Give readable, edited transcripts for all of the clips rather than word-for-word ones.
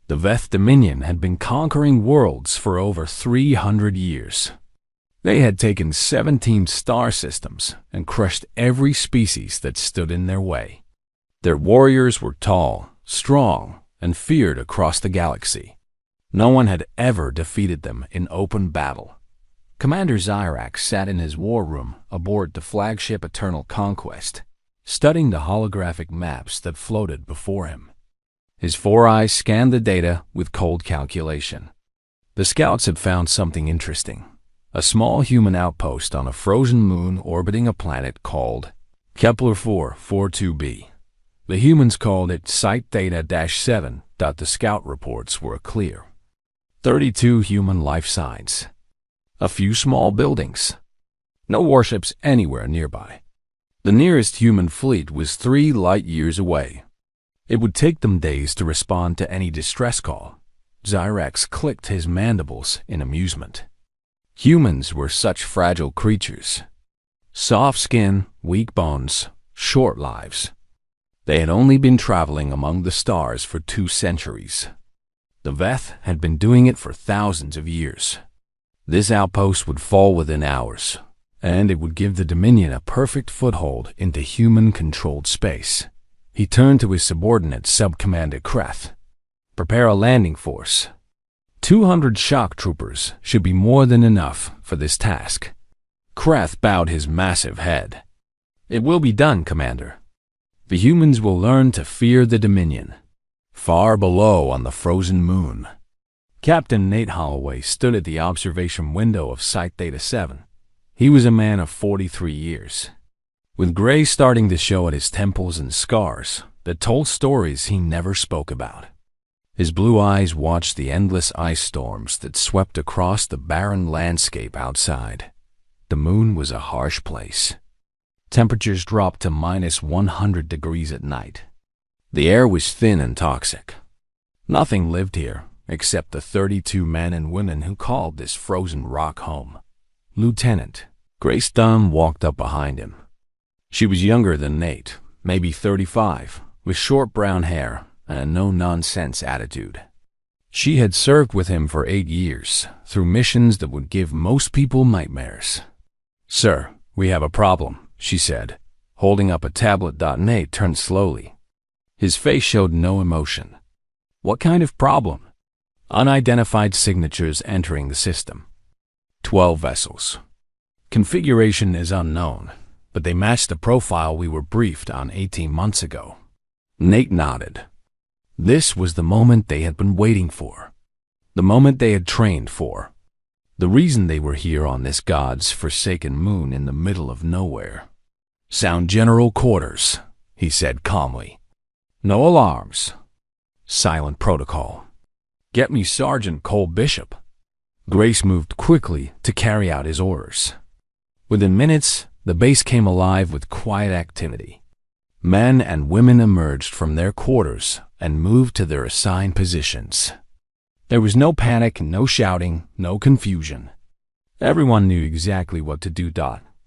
The Veth Dominion had been conquering worlds for over 300 years. They had taken 17 star systems and crushed every species that stood in their way. Their warriors were tall, strong, and feared across the galaxy. No one had ever defeated them in open battle. Commander Zyrax sat in his war room aboard the flagship Eternal Conquest, studying the holographic maps that floated before him. His 4 eyes scanned the data with cold calculation. The scouts had found something interesting. A small human outpost on a frozen moon orbiting a planet called Kepler 442b. The humans called it Site Theta-7. The scout reports were clear. 32 human life signs. A few small buildings. No warships anywhere nearby. The nearest human fleet was 3 light years away. It would take them days to respond to any distress call. Zyrax clicked his mandibles in amusement. Humans were such fragile creatures. Soft skin, weak bones, short lives. They had only been traveling among the stars for 2 centuries. The Veth had been doing it for thousands of years. This outpost would fall within hours, and it would give the Dominion a perfect foothold into human-controlled space. He turned to his subordinate Sub-Commander Kreth. Prepare a landing force. 200 shock troopers should be more than enough for this task. Kreth bowed his massive head. It will be done, Commander. The humans will learn to fear the Dominion. Far below on the frozen moon, Captain Nate Holloway stood at the observation window of Site Theta-7. He was a man of 43 years, with gray starting to show at his temples and scars that told stories he never spoke about. His blue eyes watched the endless ice storms that swept across the barren landscape outside. The moon was a harsh place. Temperatures dropped to -100 degrees at night. The air was thin and toxic. Nothing lived here except the 32 men and women who called this frozen rock home. Lieutenant Grace Dunn walked up behind him. She was younger than Nate, maybe 35, with short brown hair and a no-nonsense attitude. She had served with him for 8 years, through missions that would give most people nightmares. "Sir, we have a problem," she said, holding up a tablet. Nate turned slowly. His face showed no emotion. "What kind of problem?" "Unidentified signatures entering the system. 12 vessels. Configuration is unknown, but they match the profile we were briefed on 18 months ago." Nate nodded. This was the moment they had been waiting for. The moment they had trained for. The reason they were here on this God's forsaken moon in the middle of nowhere. "Sound general quarters," he said calmly. "No alarms. Silent protocol. Get me Sergeant Cole Bishop." Grace moved quickly to carry out his orders. Within minutes, the base came alive with quiet activity. Men and women emerged from their quarters and moved to their assigned positions. There was no panic, no shouting, no confusion. Everyone knew exactly what to do.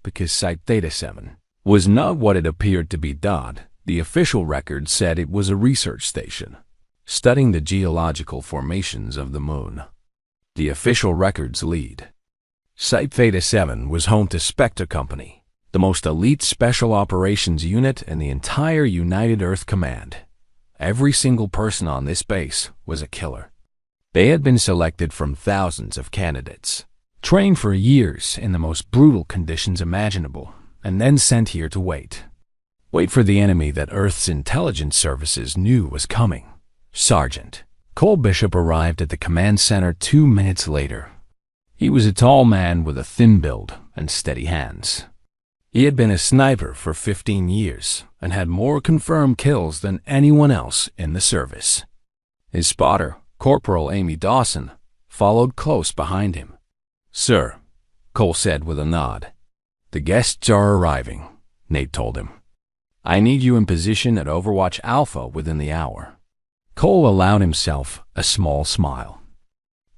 Because Site Theta-7 was not what it appeared to be. The official record said it was a research station, studying the geological formations of the moon. The official records lead. Site Theta-7 was home to Spectre Company, the most elite special operations unit in the entire United Earth Command. Every single person on this base was a killer. They had been selected from thousands of candidates, trained for years in the most brutal conditions imaginable, and then sent here to wait. Wait for the enemy that Earth's intelligence services knew was coming. Sergeant Cole Bishop arrived at the command center 2 minutes later. He was a tall man with a thin build and steady hands. He had been a sniper for 15 years and had more confirmed kills than anyone else in the service. His spotter, Corporal Amy Dawson, followed close behind him. "Sir," Cole said with a nod. "The guests are arriving," Nate told him. "I need you in position at Overwatch Alpha within the hour." Cole allowed himself a small smile.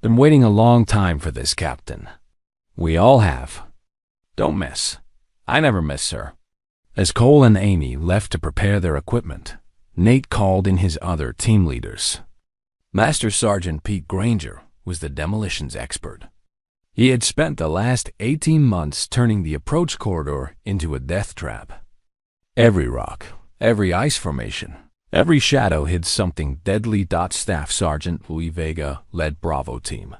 "Been waiting a long time for this, Captain." "We all have." "Don't miss." "I never miss, sir." As Cole and Amy left to prepare their equipment, Nate called in his other team leaders. Master Sergeant Pete Granger was the demolitions expert. He had spent the last 18 months turning the approach corridor into a death trap. Every rock, every ice formation, every shadow hid something deadly. Staff Sergeant Louis Vega led Bravo Team,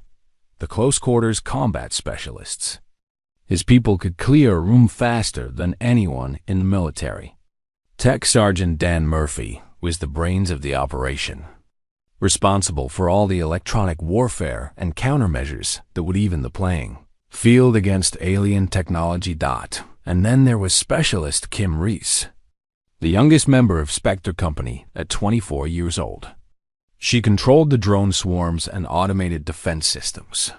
the close quarters combat specialists. His people could clear a room faster than anyone in the military. Tech Sergeant Dan Murphy was the brains of the operation, responsible for all the electronic warfare and countermeasures that would even the playing field against alien technology. And then there was Specialist Kim Reese, the youngest member of Spectre Company at 24 years old. She controlled the drone swarms and automated defense systems.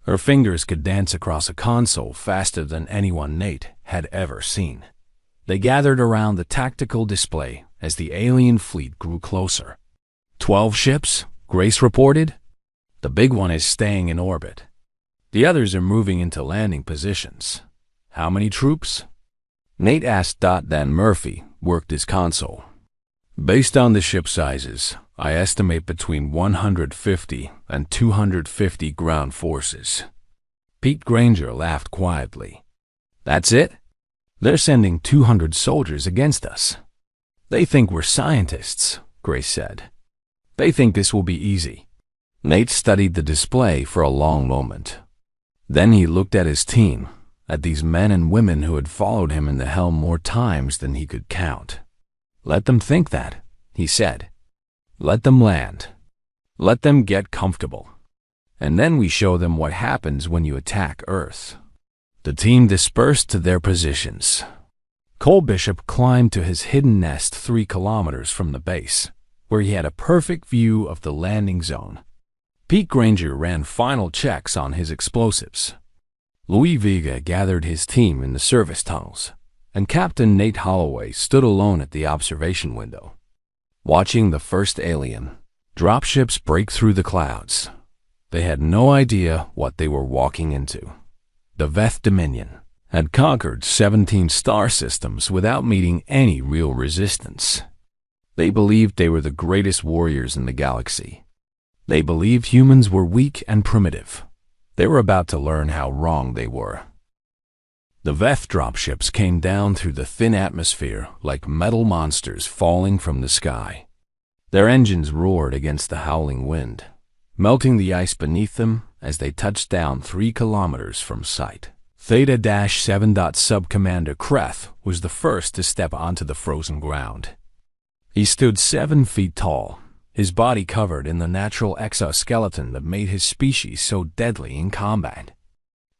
Her fingers could dance across a console faster than anyone Nate had ever seen. They gathered around the tactical display as the alien fleet grew closer. 12 ships, Grace reported. The big one is staying in orbit. The others are moving into landing positions. How many troops? Nate asked. Dan Murphy worked his console. Based on the ship sizes, I estimate between 150 and 250 ground forces. Pete Granger laughed quietly. That's it? They're sending 200 soldiers against us. They think we're scientists, Grace said. They think this will be easy. Nate studied the display for a long moment. Then he looked at his team, at these men and women who had followed him in the helm more times than he could count. Let them think that, he said. Let them land. Let them get comfortable. And then we show them what happens when you attack Earth. The team dispersed to their positions. Cole Bishop climbed to his hidden nest 3 kilometers from the base, where he had a perfect view of the landing zone. Pete Granger ran final checks on his explosives. Louis Vega gathered his team in the service tunnels, and Captain Nate Holloway stood alone at the observation window, watching the first alien dropships break through the clouds. They had no idea what they were walking into. The Veth Dominion had conquered 17 star systems without meeting any real resistance. They believed they were the greatest warriors in the galaxy. They believed humans were weak and primitive. They were about to learn how wrong they were. The Veth dropships came down through the thin atmosphere like metal monsters falling from the sky. Their engines roared against the howling wind, melting the ice beneath them as they touched down 3 kilometers from sight. Theta-7. Sub-Commander Kreth was the first to step onto the frozen ground. He stood 7 feet tall, his body covered in the natural exoskeleton that made his species so deadly in combat.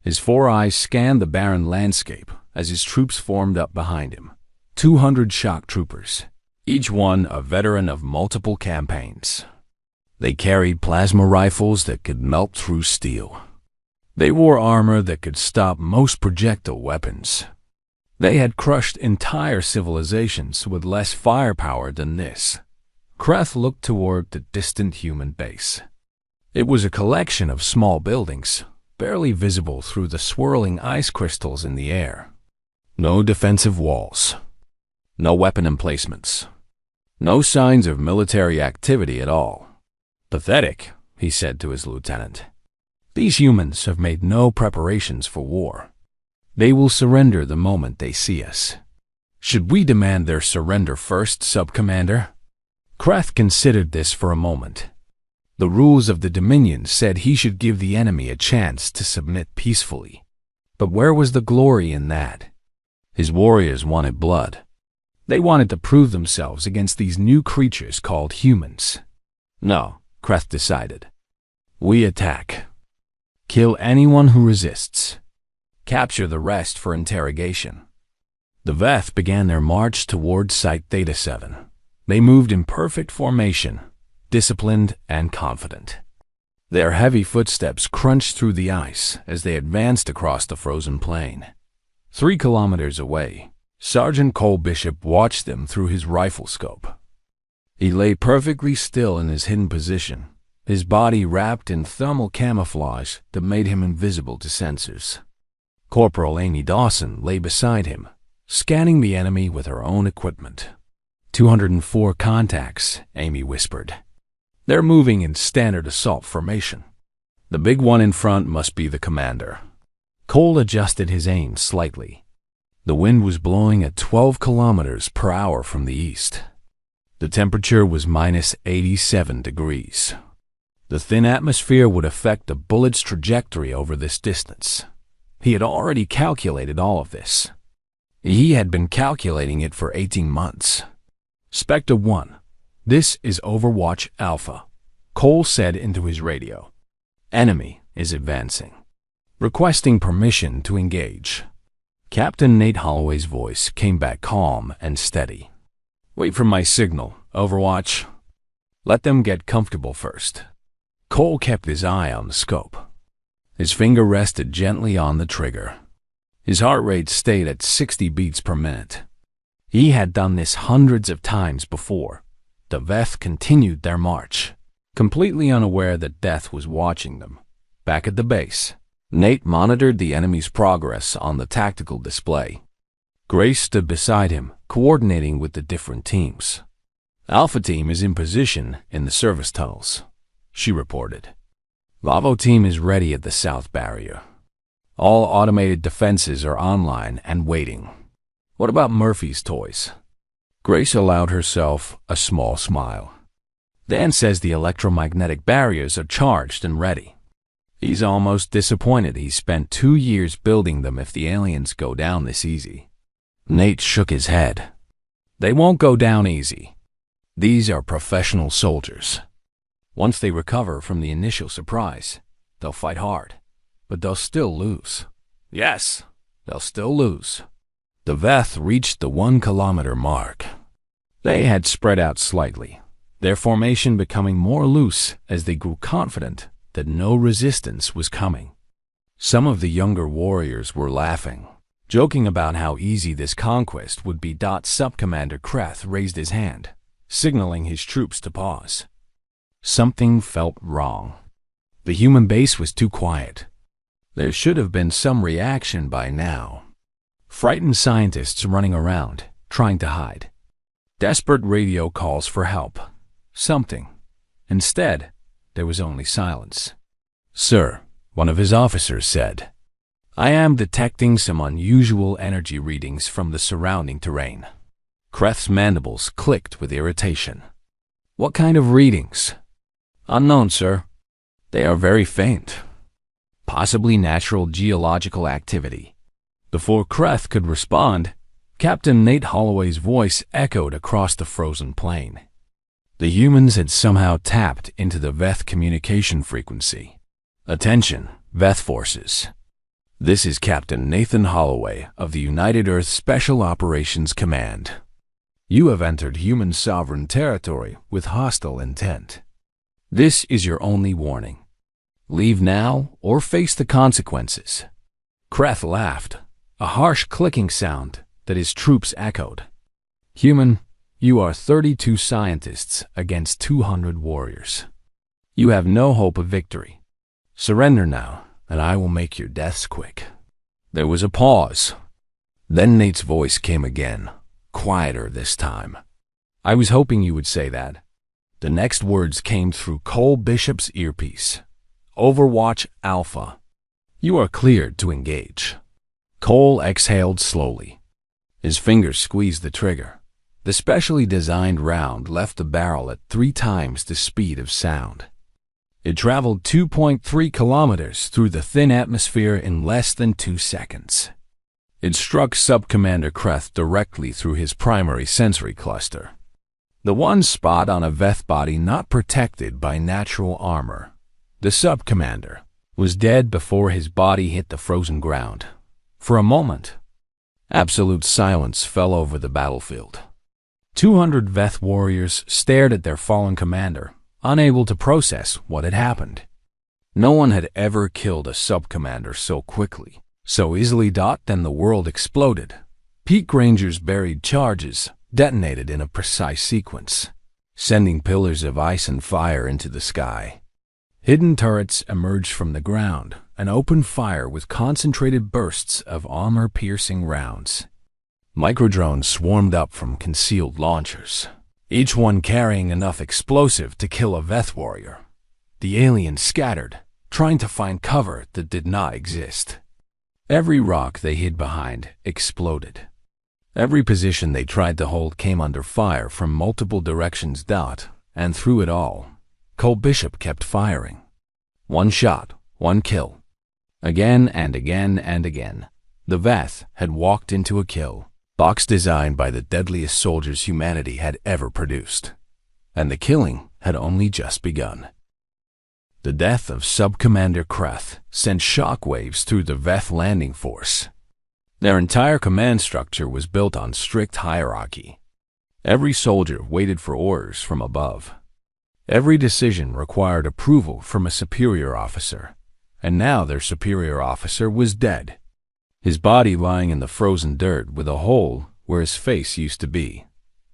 His 4 eyes scanned the barren landscape as his troops formed up behind him. 200 shock troopers, each one a veteran of multiple campaigns. They carried plasma rifles that could melt through steel. They wore armor that could stop most projectile weapons. They had crushed entire civilizations with less firepower than this. Kreth looked toward the distant human base. It was a collection of small buildings, barely visible through the swirling ice crystals in the air. No defensive walls. No weapon emplacements. No signs of military activity at all. Pathetic, he said to his lieutenant. These humans have made no preparations for war. They will surrender the moment they see us. Should we demand their surrender first, Sub-Commander? Kreth considered this for a moment. The rules of the Dominion said he should give the enemy a chance to submit peacefully. But where was the glory in that? His warriors wanted blood. They wanted to prove themselves against these new creatures called humans. No, Kreth decided. We attack. Kill anyone who resists. Capture the rest for interrogation. The Veth began their march towards Site Theta-7. They moved in perfect formation, disciplined and confident. Their heavy footsteps crunched through the ice as they advanced across the frozen plain. 3 kilometers away, Sergeant Cole Bishop watched them through his rifle scope. He lay perfectly still in his hidden position, his body wrapped in thermal camouflage that made him invisible to sensors. Corporal Amy Dawson lay beside him, scanning the enemy with her own equipment. 204 contacts, Amy whispered. They're moving in standard assault formation. The big one in front must be the commander. Cole adjusted his aim slightly. The wind was blowing at 12 kilometers per hour from the east. The temperature was minus 87 degrees. The thin atmosphere would affect the bullet's trajectory over this distance. He had already calculated all of this. He had been calculating it for 18 months. Spectre 1, this is Overwatch Alpha, Cole said into his radio. Enemy is advancing. Requesting permission to engage. Captain Nate Holloway's voice came back calm and steady. Wait for my signal, Overwatch. Let them get comfortable first. Cole kept his eye on the scope. His finger rested gently on the trigger. His heart rate stayed at 60 beats per minute. He had done this hundreds of times before. The Veth continued their march, completely unaware that death was watching them. Back at the base, Nate monitored the enemy's progress on the tactical display. Grace stood beside him, coordinating with the different teams. Alpha Team is in position in the service tunnels, she reported. Bravo Team is ready at the south barrier. All automated defenses are online and waiting. What about Murphy's toys? Grace allowed herself a small smile. Dan says the electromagnetic barriers are charged and ready. He's almost disappointed he spent 2 years building them if the aliens go down this easy. Nate shook his head. They won't go down easy. These are professional soldiers. Once they recover from the initial surprise, they'll fight hard, but they'll still lose. Yes, they'll still lose. The Veth reached the 1 kilometer mark. They had spread out slightly, their formation becoming more loose as they grew confident that no resistance was coming. Some of the younger warriors were laughing, joking about how easy this conquest would be. Subcommander Kreth raised his hand, signaling his troops to pause. Something felt wrong. The human base was too quiet. There should have been some reaction by now. Frightened scientists running around, trying to hide. Desperate radio calls for help. Something. Instead, there was only silence. Sir, one of his officers said, I am detecting some unusual energy readings from the surrounding terrain. Kreth's mandibles clicked with irritation. What kind of readings? Unknown, sir. They are very faint. Possibly natural geological activity. Before Kreth could respond, Captain Nate Holloway's voice echoed across the frozen plain. The humans had somehow tapped into the Veth communication frequency. Attention, Veth forces. This is Captain Nathan Holloway of the United Earth Special Operations Command. You have entered human sovereign territory with hostile intent. This is your only warning. Leave now or face the consequences. Kreth laughed, a harsh clicking sound that his troops echoed. Human, you are 32 scientists against 200 warriors. You have no hope of victory. Surrender now, and I will make your deaths quick. There was a pause. Then Nate's voice came again, quieter this time. I was hoping you would say that. The next words came through Cole Bishop's earpiece. Overwatch Alpha. You are cleared to engage. Cole exhaled slowly. His fingers squeezed the trigger. The specially designed round left the barrel at 3 times the speed of sound. It traveled 2.3 kilometers through the thin atmosphere in less than 2 seconds. It struck Subcommander Kreth directly through his primary sensory cluster, the one spot on a Veth body not protected by natural armor. The Subcommander was dead before his body hit the frozen ground. For a moment, absolute silence fell over the battlefield. 200 Veth warriors stared at their fallen commander, unable to process what had happened. No one had ever killed a subcommander so quickly, so easily. Then the world exploded. Peak Ranger's buried charges detonated in a precise sequence, sending pillars of ice and fire into the sky. Hidden turrets emerged from the ground and opened fire with concentrated bursts of armor-piercing rounds. Microdrones swarmed up from concealed launchers. each one carrying enough explosive to kill a Veth warrior. The aliens scattered, trying to find cover that did not exist. Every rock they hid behind exploded. Every position they tried to hold came under fire from multiple directions. And through it all, Cole Bishop kept firing. One shot, one kill. Again and again and again, the Veth had walked into a kill box designed by the deadliest soldiers humanity had ever produced. And the killing had only just begun. The death of Sub-Commander Kreth sent shockwaves through the Veth landing force. Their entire command structure was built on strict hierarchy. Every soldier waited for orders from above. Every decision required approval from a superior officer, and now their superior officer was dead, his body lying in the frozen dirt with a hole where his face used to be.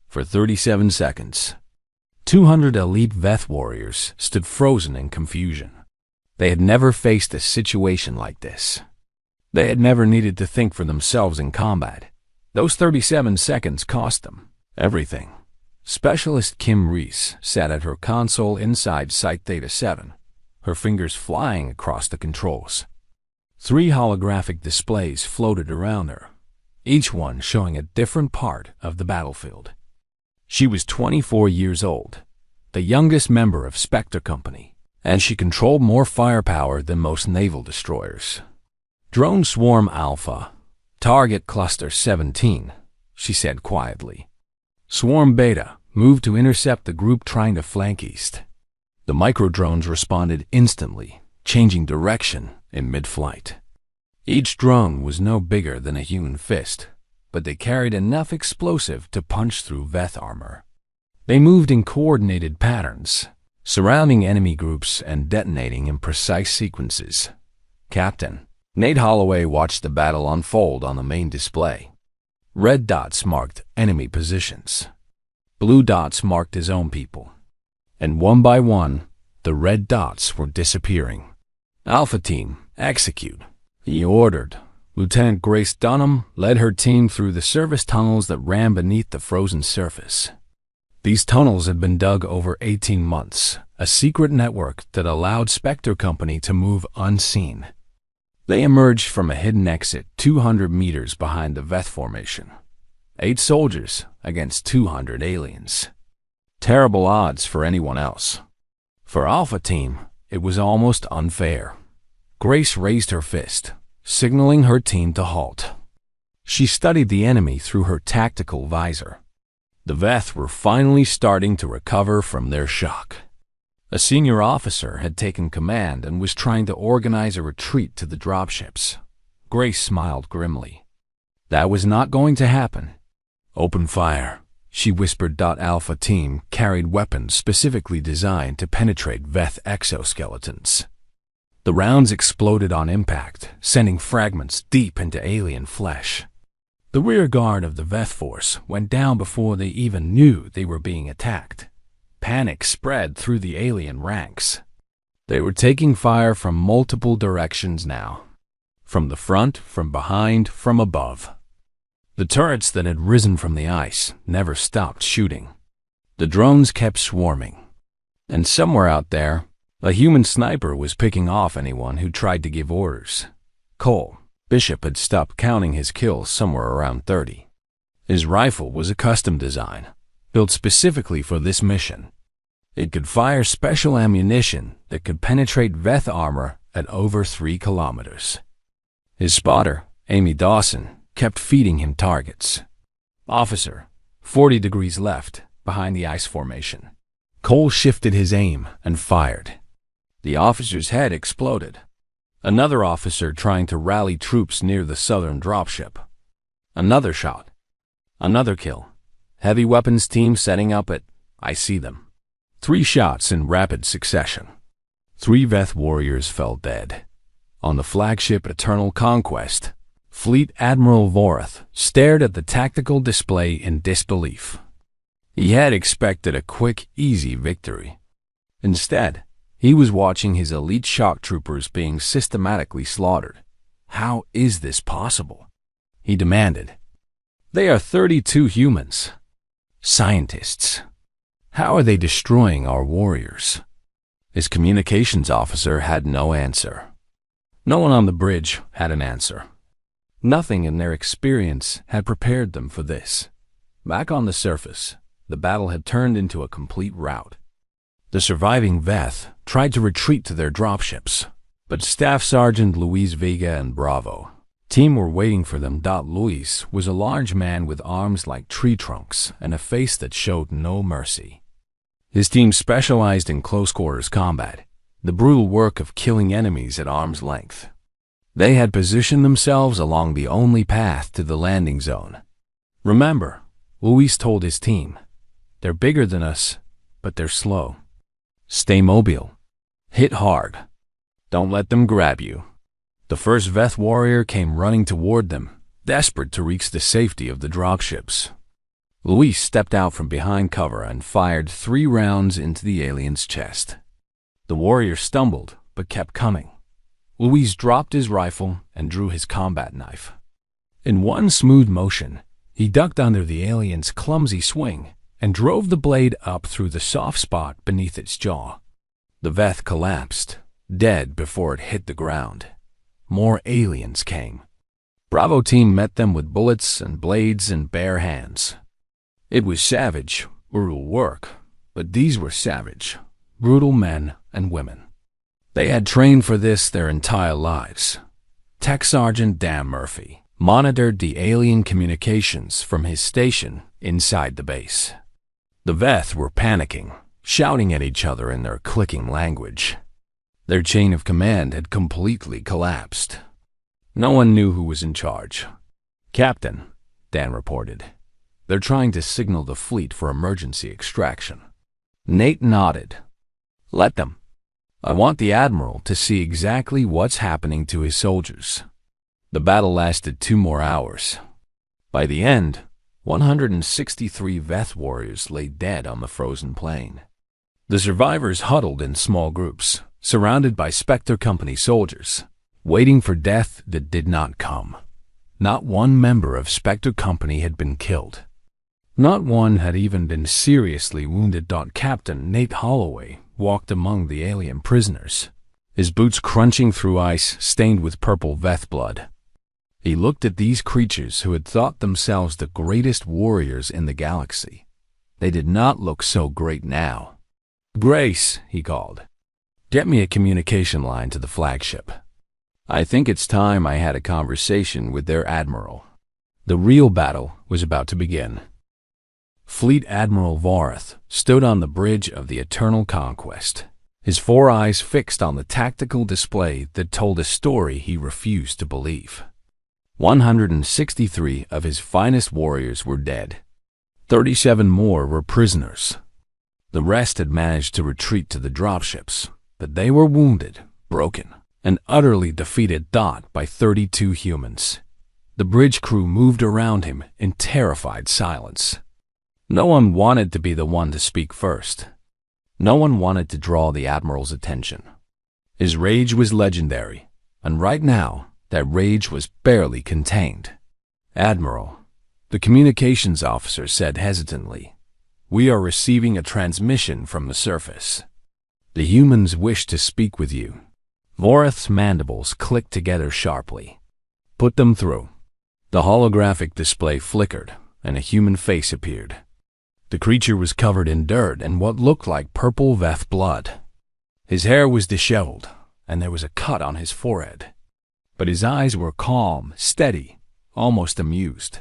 For 37 seconds, 200 elite Veth warriors stood frozen in confusion. They had never faced a situation like this. They had never needed to think for themselves in combat. Those 37 seconds cost them everything. Specialist Kim Reese sat at her console inside Site Theta 7, her fingers flying across the controls. 3 holographic displays floated around her, each one showing a different part of the battlefield. She was 24 years old, the youngest member of Spectre Company, and she controlled more firepower than most naval destroyers. Drone Swarm Alpha, Target Cluster 17, she said quietly. Swarm Beta moved to intercept the group trying to flank east. The microdrones responded instantly, changing direction in mid-flight. Each drone was no bigger than a human fist, but they carried enough explosive to punch through Veth armor. They moved in coordinated patterns, surrounding enemy groups and detonating in precise sequences. Captain Nate Holloway watched the battle unfold on the main display. Red dots marked enemy positions. Blue dots marked his own people. And one by one, the red dots were disappearing. Alpha Team, execute, he ordered. Lieutenant Grace Dunham led her team through the service tunnels that ran beneath the frozen surface. These tunnels had been dug over 18 months, a secret network that allowed Spectre Company to move unseen. They emerged from a hidden exit 200 meters behind the Veth formation. 8 soldiers against 200 aliens. Terrible odds for anyone else. For Alpha Team, it was almost unfair. Grace raised her fist, signaling her team to halt. She studied the enemy through her tactical visor. The Veth were finally starting to recover from their shock. A senior officer had taken command and was trying to organize a retreat to the dropships. Grace smiled grimly. That was not going to happen. Open fire, she whispered. Alpha Team carried weapons specifically designed to penetrate Veth exoskeletons. The rounds exploded on impact, sending fragments deep into alien flesh. The rear guard of the Veth force went down before they even knew they were being attacked. Panic spread through the alien ranks. They were taking fire from multiple directions now. From the front, from behind, from above. The turrets that had risen from the ice never stopped shooting. The drones kept swarming. And somewhere out there, a human sniper was picking off anyone who tried to give orders. Cole Bishop had stopped counting his kills somewhere around 30. His rifle was a custom design, built specifically for this mission. It could fire special ammunition that could penetrate Veth armor at over 3 kilometers. His spotter, Amy Dawson, kept feeding him targets. Officer, 40 degrees left, behind the ice formation. Cole shifted his aim and fired. The officer's head exploded. Another officer trying to rally troops near the southern dropship. Another shot. Another kill. Heavy weapons team setting up at, I see them. 3 shots in rapid succession. 3 Veth warriors fell dead. On the flagship Eternal Conquest, Fleet Admiral Vorath stared at the tactical display in disbelief. He had expected a quick, easy victory. Instead, he was watching his elite shock troopers being systematically slaughtered. How is this possible? He demanded. They are 32 humans. Scientists. How are they destroying our warriors? His communications officer had no answer. No one on the bridge had an answer. Nothing in their experience had prepared them for this. Back on the surface, the battle had turned into a complete rout. The surviving Veth tried to retreat to their dropships, but Staff Sergeant Luis Vega and Bravo team were waiting for them. Luis was a large man with arms like tree trunks and a face that showed no mercy. His team specialized in close-quarters combat, the brutal work of killing enemies at arm's length. They had positioned themselves along the only path to the landing zone. Remember, Luis told his team, "They're bigger than us, but they're slow. Stay mobile. Hit hard. Don't let them grab you." The first Veth warrior came running toward them, desperate to reach the safety of the dropships. Luis stepped out from behind cover and fired 3 rounds into the alien's chest. The warrior stumbled, but kept coming. Luis dropped his rifle and drew his combat knife. In one smooth motion, he ducked under the alien's clumsy swing and drove the blade up through the soft spot beneath its jaw. The Veth collapsed, dead before it hit the ground. More aliens came. Bravo team met them with bullets and blades and bare hands. It was savage, brutal work, but these were savage, brutal men and women. They had trained for this their entire lives. Tech Sergeant Dan Murphy monitored the alien communications from his station inside the base. The Veth were panicking, shouting at each other in their clicking language. Their chain of command had completely collapsed. No one knew who was in charge. "Captain," Dan reported, "they're trying to signal the fleet for emergency extraction." Nate nodded. "Let them. I want the Admiral to see exactly what's happening to his soldiers." The battle lasted 2 more hours. By the end, 163 Veth warriors lay dead on the frozen plain. The survivors huddled in small groups, surrounded by Spectre Company soldiers, waiting for death that did not come. Not one member of Spectre Company had been killed. Not one had even been seriously wounded. Captain Nate Holloway walked among the alien prisoners, his boots crunching through ice stained with purple Veth blood. He looked at these creatures who had thought themselves the greatest warriors in the galaxy. They did not look so great now. "Grace," he called, "get me a communication line to the flagship. I think it's time I had a conversation with their admiral." The real battle was about to begin. Fleet Admiral Vorath stood on the bridge of the Eternal Conquest, his 4 eyes fixed on the tactical display that told a story he refused to believe. 163 of his finest warriors were dead. 37 more were prisoners. The rest had managed to retreat to the dropships, but they were wounded, broken, and utterly defeated by 32 humans. The bridge crew moved around him in terrified silence. No one wanted to be the one to speak first. No one wanted to draw the Admiral's attention. His rage was legendary, and right now, that rage was barely contained. "Admiral," the communications officer said hesitantly, "we are receiving a transmission from the surface. The humans wish to speak with you." Vorath's mandibles clicked together sharply. "Put them through." The holographic display flickered, and a human face appeared. The creature was covered in dirt and what looked like purple Veth blood. His hair was disheveled, and there was a cut on his forehead. But his eyes were calm, steady, almost amused.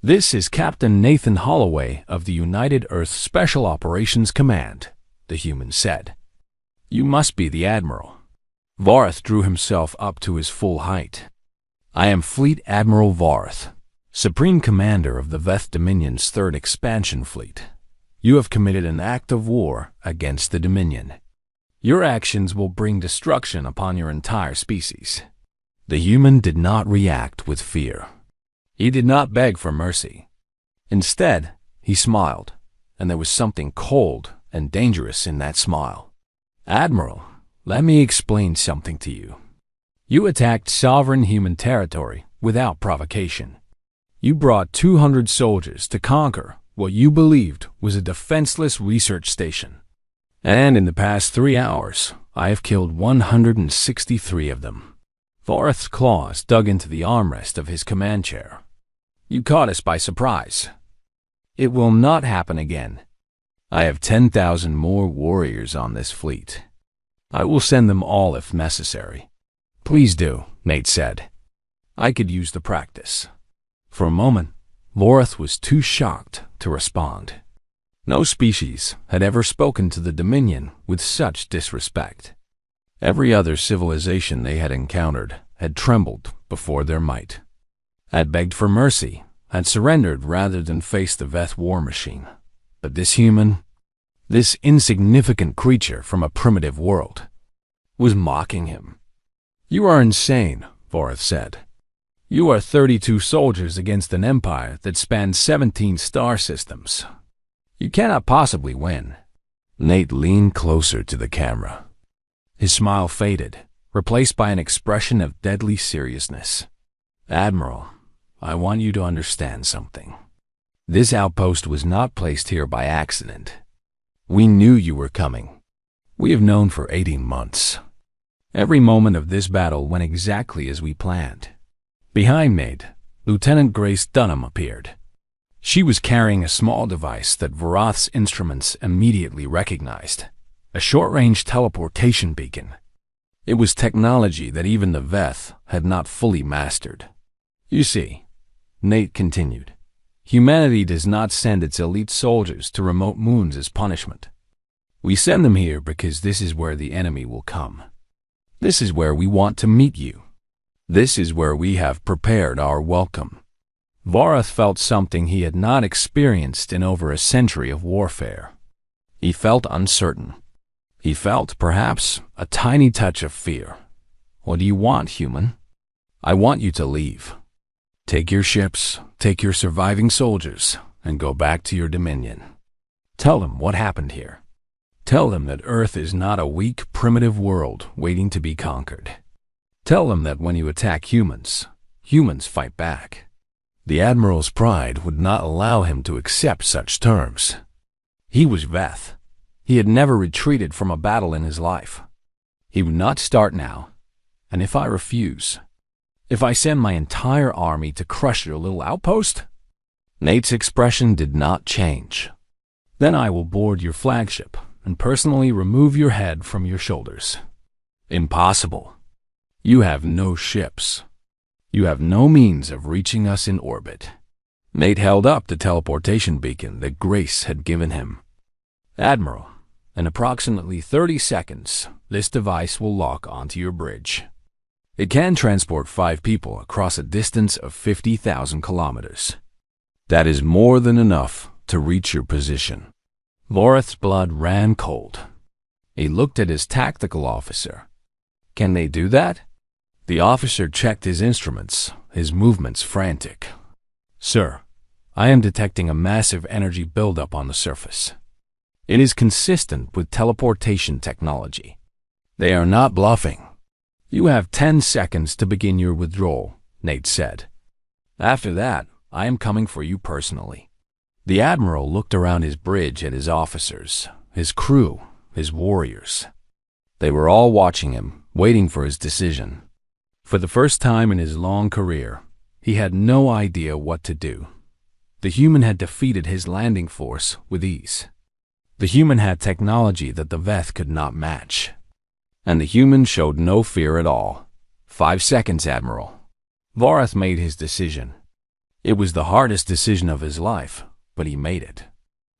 "This is Captain Nathan Holloway of the United Earth Special Operations Command," the human said. "You must be the Admiral." Vorath drew himself up to his full height. "I am Fleet Admiral Vorath, Supreme Commander of the Veth Dominion's 3rd Expansion Fleet. You have committed an act of war against the Dominion. Your actions will bring destruction upon your entire species." The human did not react with fear. He did not beg for mercy. Instead, he smiled, and there was something cold and dangerous in that smile. "Admiral, let me explain something to you. You attacked sovereign human territory without provocation. You brought 200 soldiers to conquer what you believed was a defenseless research station. And in the past 3 hours, I have killed 163 of them." Vorath's claws dug into the armrest of his command chair. "You caught us by surprise. It will not happen again. I have 10,000 more warriors on this fleet. I will send them all if necessary." "Please do," Nate said. "I could use the practice." For a moment, Vorath was too shocked to respond. No species had ever spoken to the Dominion with such disrespect. Every other civilization they had encountered had trembled before their might, had begged for mercy, had surrendered rather than face the Veth war machine. But this human, this insignificant creature from a primitive world, was mocking him. "You are insane," Vorath said. "You are 32 soldiers against an empire that spans 17 star systems. You cannot possibly win." Nate leaned closer to the camera. His smile faded, replaced by an expression of deadly seriousness. "Admiral, I want you to understand something. This outpost was not placed here by accident. We knew you were coming. We have known for 18 months. Every moment of this battle went exactly as we planned." Behind Nate, Lieutenant Grace Dunham appeared. She was carrying a small device that Vorath's instruments immediately recognized, a short-range teleportation beacon. It was technology that even the Veth had not fully mastered. "You see," Nate continued, "humanity does not send its elite soldiers to remote moons as punishment. We send them here because this is where the enemy will come. This is where we want to meet you. This is where we have prepared our welcome." Vorath felt something he had not experienced in over a century of warfare. He felt uncertain. He felt, perhaps, a tiny touch of fear. "What do you want, human?" "I want you to leave. Take your ships, take your surviving soldiers, and go back to your dominion. Tell them what happened here. Tell them that Earth is not a weak, primitive world waiting to be conquered. Tell them that when you attack humans, humans fight back." The Admiral's pride would not allow him to accept such terms. He was Veth. He had never retreated from a battle in his life. He would not start now. "And if I refuse? If I send my entire army to crush your little outpost?" Nate's expression did not change. "Then I will board your flagship and personally remove your head from your shoulders." "Impossible. You have no ships. You have no means of reaching us in orbit." Nate held up the teleportation beacon that Grace had given him. "Admiral, in approximately 30 seconds, this device will lock onto your bridge. It can transport 5 people across a distance of 50,000 kilometers. That is more than enough to reach your position." Vorath's blood ran cold. He looked at his tactical officer. "Can they do that?" The officer checked his instruments, his movements frantic. "Sir, I am detecting a massive energy buildup on the surface. It is consistent with teleportation technology. They are not bluffing." "You have 10 seconds to begin your withdrawal," Nate said. "After that, I am coming for you personally." The Admiral looked around his bridge at his officers, his crew, his warriors. They were all watching him, waiting for his decision. For the first time in his long career, he had no idea what to do. The human had defeated his landing force with ease. The human had technology that the Veth could not match. And the human showed no fear at all. 5 seconds, Admiral." Vorath made his decision. It was the hardest decision of his life, but he made it.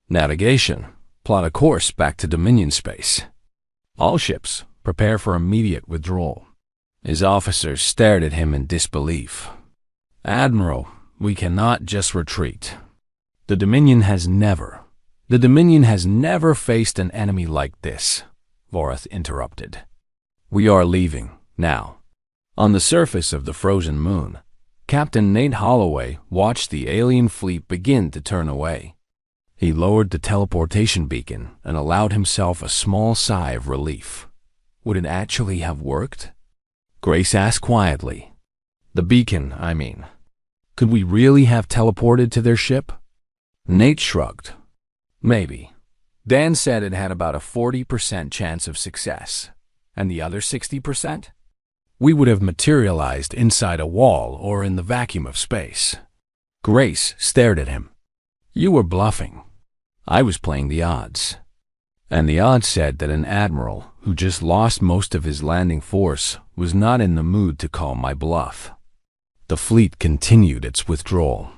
"Navigation. Plot a course back to Dominion space. All ships, prepare for immediate withdrawal." His officers stared at him in disbelief. "Admiral, we cannot just retreat. The Dominion has never faced an enemy like this," Vorath interrupted. "We are leaving, now." On the surface of the frozen moon, Captain Nate Holloway watched the alien fleet begin to turn away. He lowered the teleportation beacon and allowed himself a small sigh of relief. Would it actually have worked? Grace asked quietly. "The beacon, I mean. Could we really have teleported to their ship?" Nate shrugged. Maybe. Dan said it had about a 40% chance of success. And the other 60%? We would have materialized inside a wall or in the vacuum of space. Grace stared at him. You were bluffing. I was playing the odds. And the odds said that an admiral who just lost most of his landing force was not in the mood to call my bluff. The fleet continued its withdrawal.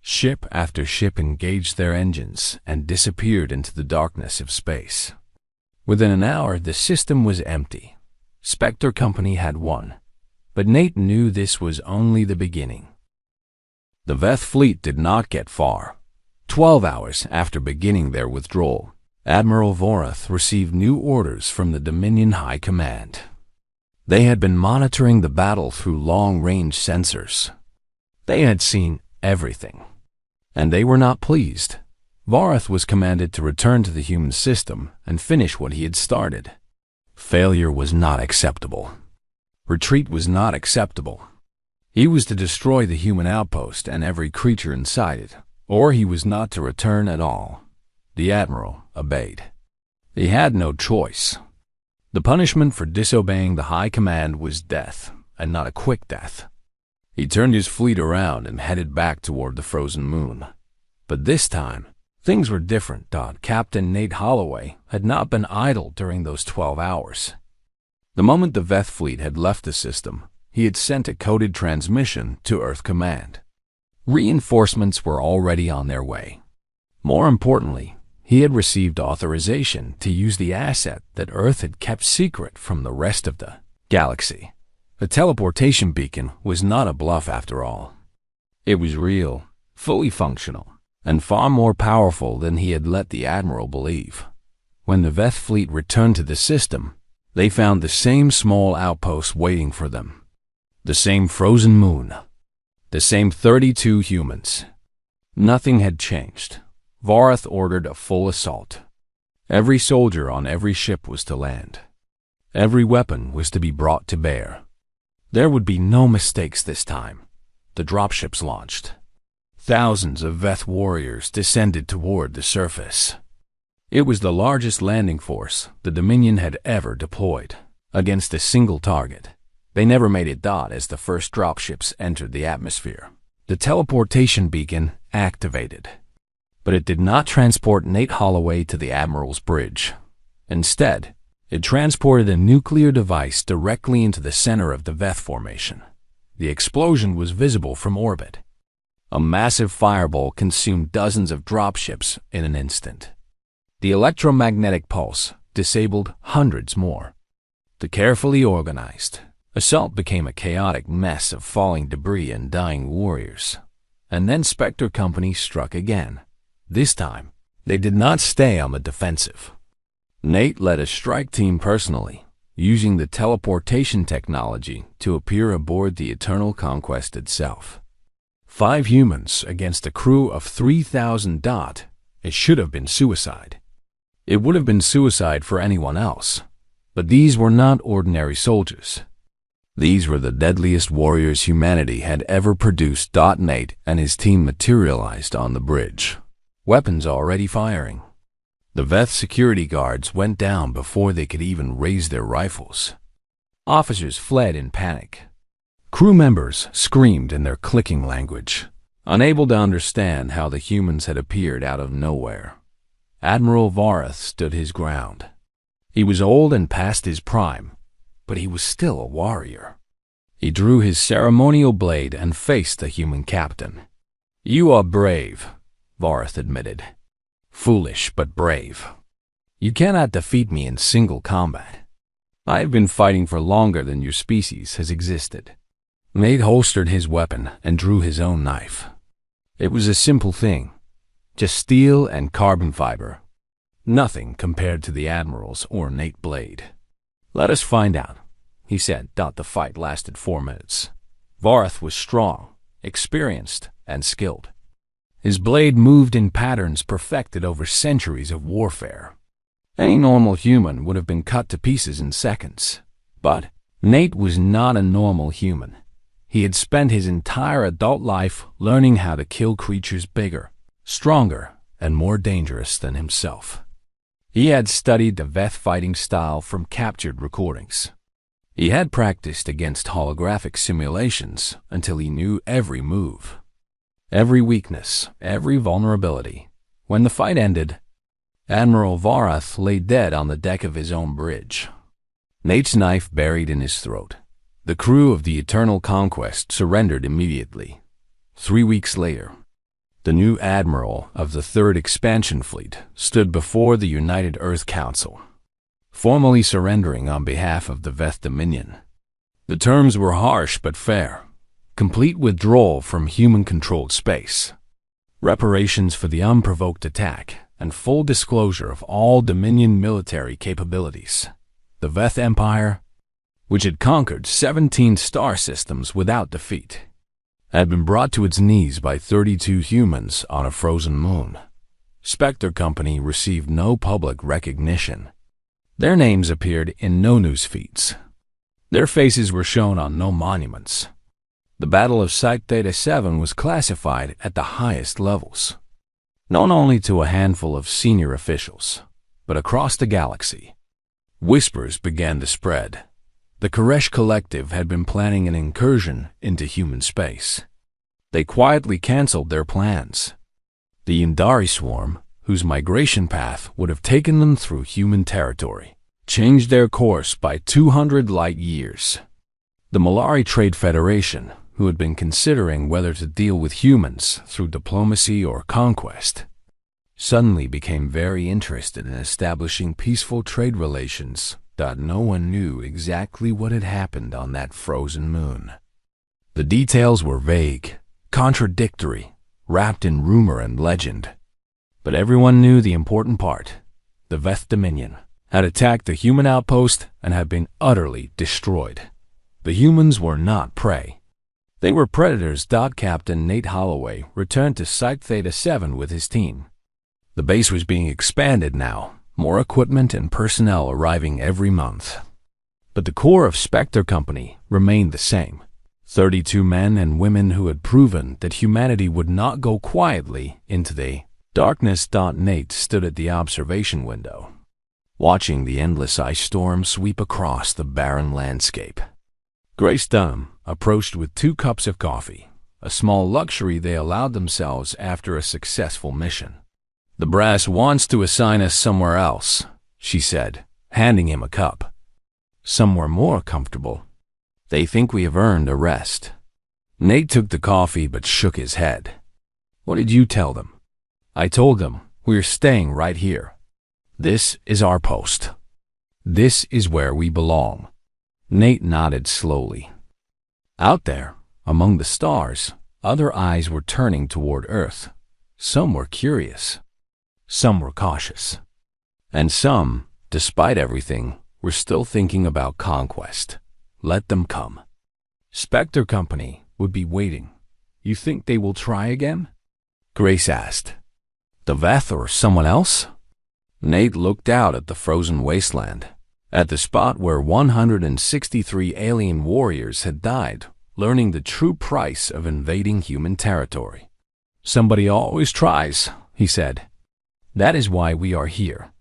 Ship after ship engaged their engines and disappeared into the darkness of space. Within an hour, the system was empty. Spectre Company had won, but Nate knew this was only the beginning. The Veth fleet did not get far. 12 hours after beginning their withdrawal, Admiral Vorath received new orders from the Dominion High Command. They had been monitoring the battle through long-range sensors. They had seen everything, and they were not pleased. Vorath was commanded to return to the human system and finish what he had started. Failure was not acceptable. Retreat was not acceptable. He was to destroy the human outpost and every creature inside it, or he was not to return at all. The Admiral obeyed. He had no choice. The punishment for disobeying the High Command was death, and not a quick death. He turned his fleet around and headed back toward the frozen moon. But this time, things were different. Captain Nate Holloway had not been idle during those 12 hours. The moment the Veth fleet had left the system, he had sent a coded transmission to Earth Command. Reinforcements were already on their way. More importantly, he had received authorization to use the asset that Earth had kept secret from the rest of the galaxy. The teleportation beacon was not a bluff after all. It was real, fully functional, and far more powerful than he had let the Admiral believe. When the Veth fleet returned to the system, they found the same small outpost waiting for them. The same frozen moon. The same 32 humans. Nothing had changed. Vorath ordered a full assault. Every soldier on every ship was to land. Every weapon was to be brought to bear. There would be no mistakes this time. The dropships launched. Thousands of Veth warriors descended toward the surface. It was the largest landing force the Dominion had ever deployed against a single target. They never made it as the first dropships entered the atmosphere. The teleportation beacon activated. But it did not transport Nate Holloway to the Admiral's bridge. Instead, it transported a nuclear device directly into the center of the Veth formation. The explosion was visible from orbit. A massive fireball consumed dozens of dropships in an instant. The electromagnetic pulse disabled hundreds more. The carefully organized assault became a chaotic mess of falling debris and dying warriors. And then Spectre Company struck again. This time, they did not stay on the defensive. Nate led a strike team personally, using the teleportation technology to appear aboard the Eternal Conquest itself. 5 humans against a crew of 3,000. It should have been suicide. It would have been suicide for anyone else. But these were not ordinary soldiers. These were the deadliest warriors humanity had ever produced. Nate and his team materialized on the bridge. Weapons already firing. The Veth security guards went down before they could even raise their rifles. Officers fled in panic. Crew members screamed in their clicking language, unable to understand how the humans had appeared out of nowhere. Admiral Vorath stood his ground. He was old and past his prime, but he was still a warrior. He drew his ceremonial blade and faced the human captain. "You are brave," Vorath admitted. "Foolish, but brave. You cannot defeat me in single combat. I have been fighting for longer than your species has existed." Nate holstered his weapon and drew his own knife. It was a simple thing. Just steel and carbon fiber. Nothing compared to the Admiral's ornate blade. "Let us find out," he said. The fight lasted 4 minutes. Vorath was strong, experienced, and skilled. His blade moved in patterns perfected over centuries of warfare. Any normal human would have been cut to pieces in seconds. But Nate was not a normal human. He had spent his entire adult life learning how to kill creatures bigger, stronger and more dangerous than himself. He had studied the Veth fighting style from captured recordings. He had practiced against holographic simulations until he knew every move, every weakness, every vulnerability. When the fight ended, Admiral Varath lay dead on the deck of his own bridge, Nate's knife buried in his throat. The crew of the Eternal Conquest surrendered immediately. 3 weeks later, the new admiral of the Third Expansion Fleet stood before the United Earth Council, formally surrendering on behalf of the Veth Dominion. The terms were harsh but fair: complete withdrawal from human-controlled space, reparations for the unprovoked attack, and full disclosure of all Dominion military capabilities. The Veth Empire, which had conquered 17 star systems without defeat, had been brought to its knees by 32 humans on a frozen moon. Spectre Company received no public recognition. Their names appeared in no news feeds. Their faces were shown on no monuments. The Battle of Site Theta 7 was classified at the highest levels, known only to a handful of senior officials, but across the galaxy, whispers began to spread. The Koresh Collective had been planning an incursion into human space. They quietly canceled their plans. The Yundari swarm, whose migration path would have taken them through human territory, changed their course by 200 light years. The Malari Trade Federation, who had been considering whether to deal with humans through diplomacy or conquest, suddenly became very interested in establishing peaceful trade relations. No one knew exactly what had happened on that frozen moon. The details were vague, contradictory, wrapped in rumor and legend. But everyone knew the important part. The Veth Dominion had attacked the human outpost and had been utterly destroyed. The humans were not prey. They were predators. Captain Nate Holloway returned to Site Theta 7 with his team. The base was being expanded now, more equipment and personnel arriving every month. But the core of Spectre Company remained the same: 32 men and women who had proven that humanity would not go quietly into the darkness. Nate stood at the observation window, watching the endless ice storm sweep across the barren landscape. Grace Dunham approached with 2 cups of coffee, a small luxury they allowed themselves after a successful mission. "The brass wants to assign us somewhere else," she said, handing him a cup. "Somewhere more comfortable. They think we have earned a rest." Nate took the coffee but shook his head. "What did you tell them?" "I told them we're staying right here. This is our post. This is where we belong." Nate nodded slowly. Out there, among the stars, other eyes were turning toward Earth. Some were curious. Some were cautious. And some, despite everything, were still thinking about conquest. Let them come. Spectre Company would be waiting. "You think they will try again?" Grace asked. "The Veth or someone else?" Nate looked out at the frozen wasteland, at the spot where 163 alien warriors had died, learning the true price of invading human territory. "Somebody always tries," he said. "That is why we are here.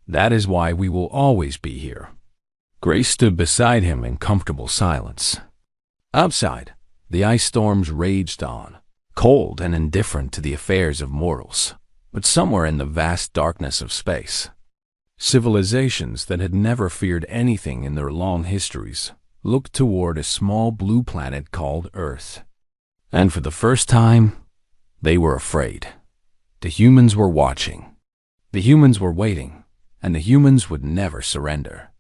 That is why we will always be here." Grace stood beside him in comfortable silence. Outside, the ice storms raged on, cold and indifferent to the affairs of mortals. But somewhere in the vast darkness of space, civilizations that had never feared anything in their long histories looked toward a small blue planet called Earth. And for the first time, they were afraid. The humans were watching. The humans were waiting, and the humans would never surrender.